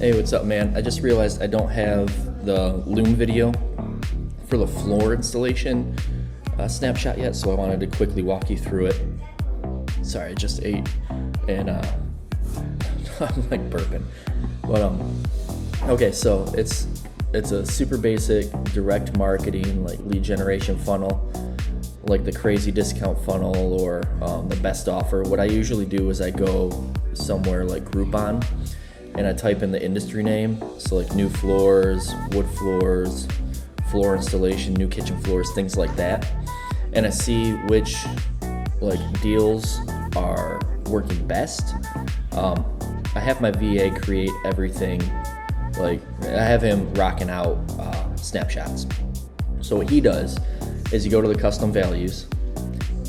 Hey, what's up, man? I just realized I don't have the Loom video for the floor installation snapshot yet, so I wanted to quickly walk you through it. Sorry, I just ate and I'm like burping. But okay, so it's a super basic direct marketing, like lead generation funnel, like the crazy discount funnel or the best offer. What I usually do is I go somewhere like Groupon and I type in the industry name, so like new floors, wood floors, floor installation, new kitchen floors, things like that, and I see which like deals are working best. I have my VA create everything, like I have him rocking out snapshots. So what he does is you go to the custom values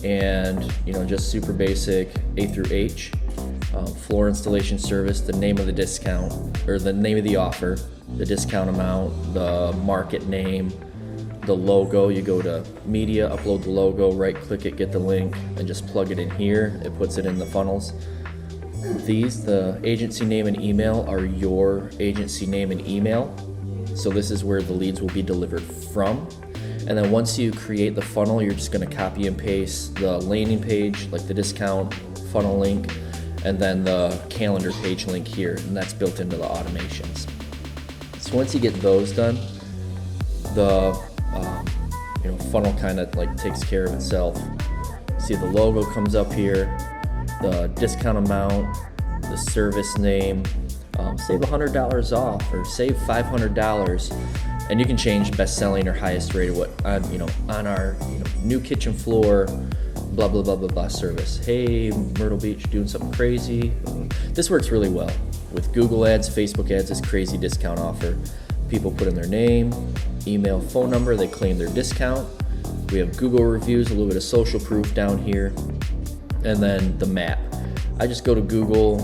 and just super basic A through H, floor installation service, the name of the discount or the name of the offer, the discount amount, the market name, the logo. You go to media, upload the logo, right click it, get the link, and just plug it in here. It puts it in the funnels. The agency name and email are your agency name and email. So this is where the leads will be delivered from. And then once you create the funnel, you're just going to copy and paste the landing page, like the discount funnel link, and then the calendar page link here, and that's built into the automations. So once you get those done, the funnel kind of like takes care of itself. See, the logo comes up here, the discount amount, the service name, save $100 off or save $500, and you can change best selling or highest rated on our new kitchen floor, blah blah blah blah blah service. Hey, Myrtle Beach doing something crazy. This works really well with Google ads, Facebook ads. This crazy discount offer. People put in their name, email, phone number. They claim their discount. We have Google reviews, a little bit of social proof down here, and then the map. I just go to Google,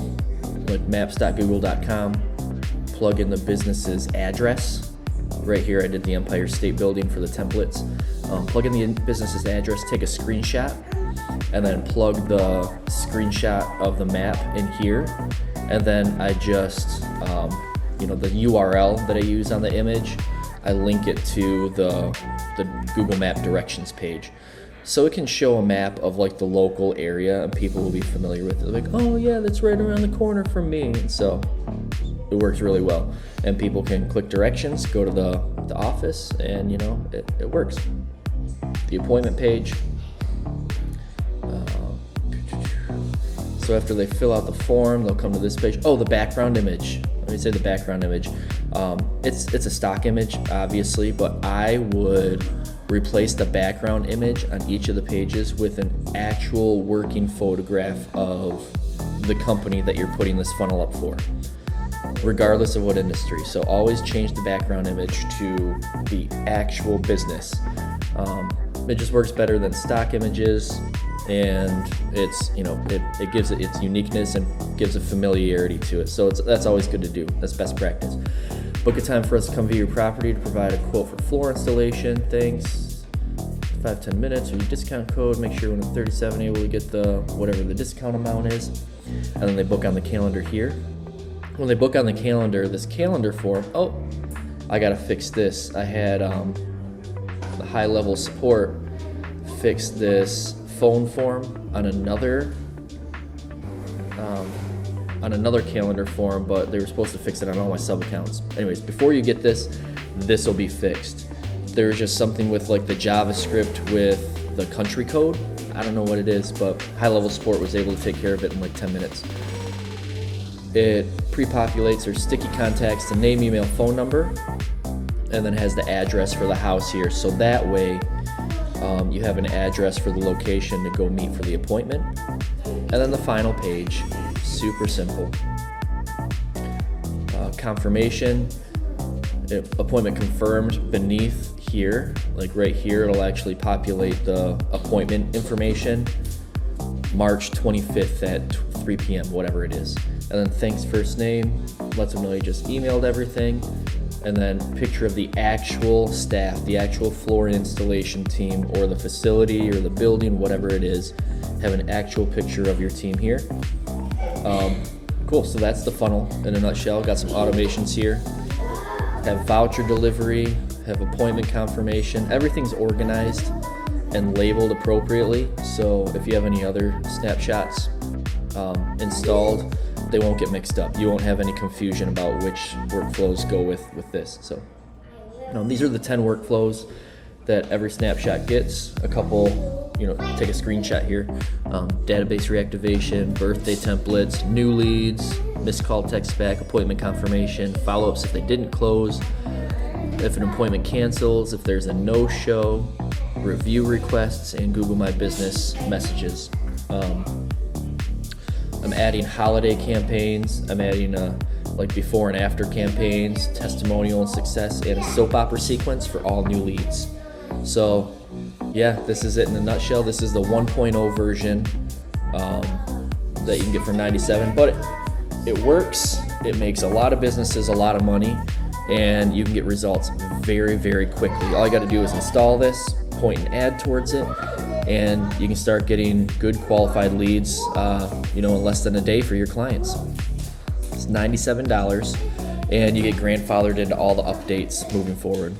like maps.google.com, plug in the business's address. Right here, I did the Empire State Building for the templates. Plug in the business's address, take a screenshot, and then plug the screenshot of the map in here. And then I just, the URL that I use on the image, I link it to the Google Map directions page. So it can show a map of like the local area and people will be familiar with it. They're like, oh yeah, that's right around the corner from me. And so it works really well. And people can click directions, go to the office, and it works. The appointment page. So after they fill out the form, they'll come to this page. Oh, the background image. Let me say the background image. It's a stock image, obviously, but I would replace the background image on each of the pages with an actual working photograph of the company that you're putting this funnel up for, regardless of what industry. So always change the background image to the actual business. It just works better than stock images, and it gives it its uniqueness and gives a familiarity to it. So that's always good to do. That's best practice. Book a time for us to come view your property to provide a quote for floor installation. Thanks. 5-10 minutes or your discount code. Make sure when it's 37 able to get the whatever the discount amount is, and then they book on the calendar here. When they book on the calendar, this calendar form. Oh, I gotta fix this. I had the high level support fix this phone form on another calendar form, but they were supposed to fix it on all my sub accounts. Anyways, before you get this will be fixed. There's just something with like the JavaScript with the country code. I don't know what it is, but high level support was able to take care of it in like 10 minutes. It pre-populates or sticky contacts the name, email, phone number, and then has the address for the house here. So that way you have an address for the location to go meet for the appointment. And then the final page, super simple. Confirmation, appointment confirmed beneath here, like right here, it'll actually populate the appointment information, March 25th at 3 p.m., whatever it is. And then thanks first name, lets them know you just emailed everything. And then picture of the actual staff, the actual floor installation team or the facility or the building, whatever it is. Have an actual picture of your team here. Cool, so that's the funnel in a nutshell. Got some automations here. Have voucher delivery, have appointment confirmation. Everything's organized and labeled appropriately. So if you have any other snapshots installed, they won't get mixed up. You won't have any confusion about which workflows go with this. So these are the 10 workflows that every snapshot gets. A couple, take a screenshot here. Database reactivation, birthday templates, new leads, missed call text back, appointment confirmation, follow-ups if they didn't close, if an appointment cancels, if there's a no-show, review requests, and Google My Business messages. I'm adding holiday campaigns. I'm adding like before and after campaigns, testimonial and success, and a soap opera sequence for all new leads. So yeah, this is it in a nutshell. This is the 1.0 version that you can get for $97, but it works. It makes a lot of businesses a lot of money, and you can get results very, very quickly. All you got to do is install this, point an ad towards it, and you can start getting good qualified leads in less than a day for your clients. It's $97, and you get grandfathered into all the updates moving forward.